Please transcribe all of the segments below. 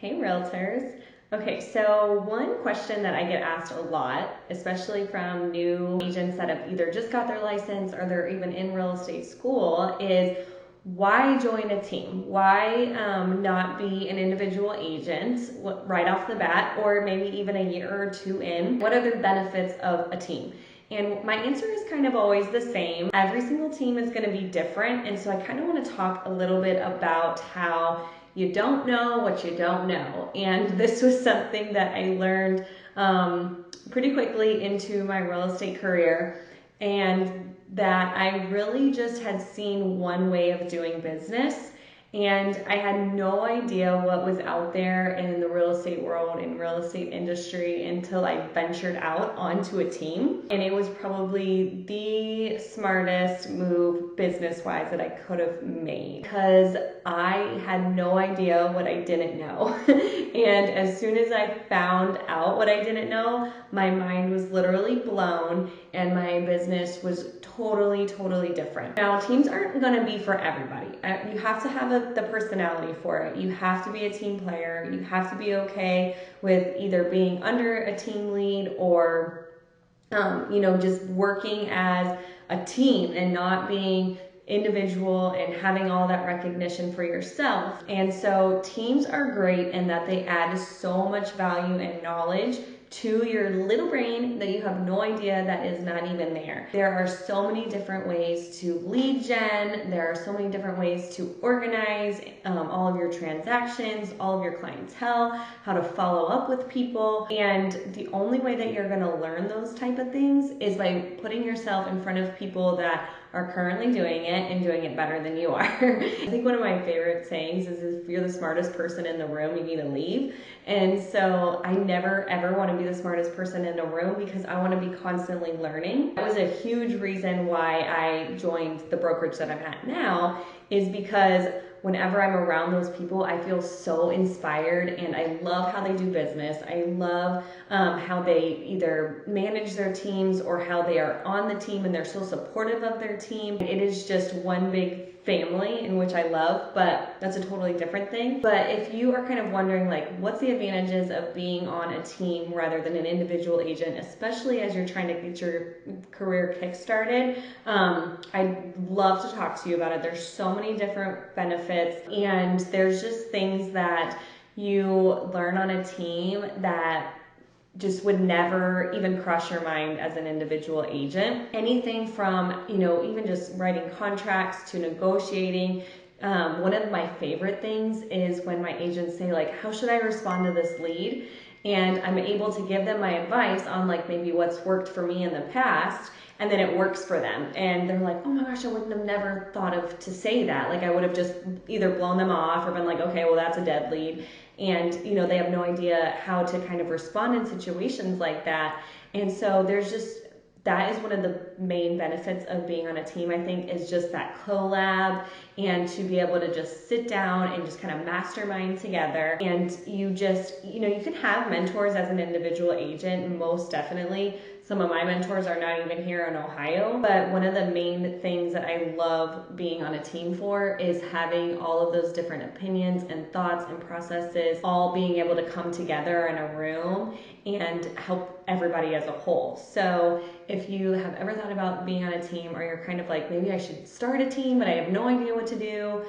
Hey realtors. Okay, so one question that I get asked a lot, especially from new agents that have either just got their license or they're even in real estate school, is why join a team? Why not be an individual agent right off the bat, or maybe even a year or two in? What are the benefits of a team? And my answer is kind of always the same. Every single team is going to be different, and so I kind of want to talk a little bit about how you don't know what you don't know. And this was something that I learned pretty quickly into my real estate career, and that I really just had seen one way of doing business. And I had no idea what was out there in the real estate world and real estate industry until I ventured out onto a team. And it was probably the smartest move business-wise that I could have made, because I had no idea what I didn't know. And as soon as I found out what I didn't know, my mind was literally blown and my business was totally different. Now, teams aren't going to be for everybody. You have to have the personality for it. You have to be a team player. You have to be okay with either being under a team lead or just working as a team and not being individual and having all that recognition for yourself. And so teams are great in that they add so much value and knowledge to your little brain that you have no idea that is not even there. There are so many different ways to lead gen. There are so many different ways to organize all of your transactions, all of your clientele, how to follow up with people. And the only way that you're gonna learn those type of things is by putting yourself in front of people that are currently doing it and doing it better than you are. I think one of my favorite sayings is, if you're the smartest person in the room, you need to leave. And so I never ever want to be the smartest person in the room, because I want to be constantly learning. That was a huge reason why I joined the brokerage that I'm at now, is because whenever I'm around those people, I feel so inspired, and I love how they do business. I love how they either manage their teams or how they are on the team and they're so supportive of their team. It is just one big family, in which I love, but that's a totally different thing. But if you are kind of wondering, like, what's the advantages of being on a team rather than an individual agent, especially as you're trying to get your career kick-started, I'd love to talk to you about it. There's so many different benefits, and there's just things that you learn on a team that just would never even cross your mind as an individual agent. Anything from, even just writing contracts to negotiating. One of my favorite things is when my agents say, like, how should I respond to this lead? And I'm able to give them my advice on, like, maybe what's worked for me in the past, and then it works for them. And they're like, oh my gosh, I wouldn't have never thought of to say that. Like, I would have just either blown them off or been like, okay, well, that's a dead lead. And, they have no idea how to kind of respond in situations like that. And so that is one of the main benefits of being on a team, I think, is just that collab, and to be able to just sit down and just kind of mastermind together. And you just, you can have mentors as an individual agent, most definitely. Some of my mentors are not even here in Ohio, but one of the main things that I love being on a team for is having all of those different opinions and thoughts and processes all being able to come together in a room and help everybody as a whole. So if you have ever thought about being on a team, or you're kind of like, maybe I should start a team, but I have no idea what to do,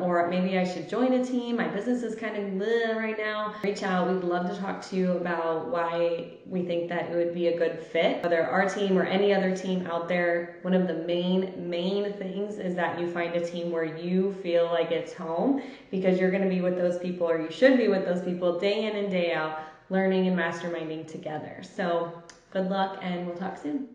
or maybe I should join a team, my business is kind of bleh right now, reach out. We'd love to talk to you about why we think that it would be a good fit. Whether our team or any other team out there, one of the main things is that you find a team where you feel like it's home, because you're going to be with those people, or you should be with those people, day in and day out, learning and masterminding together. So good luck, and we'll talk soon.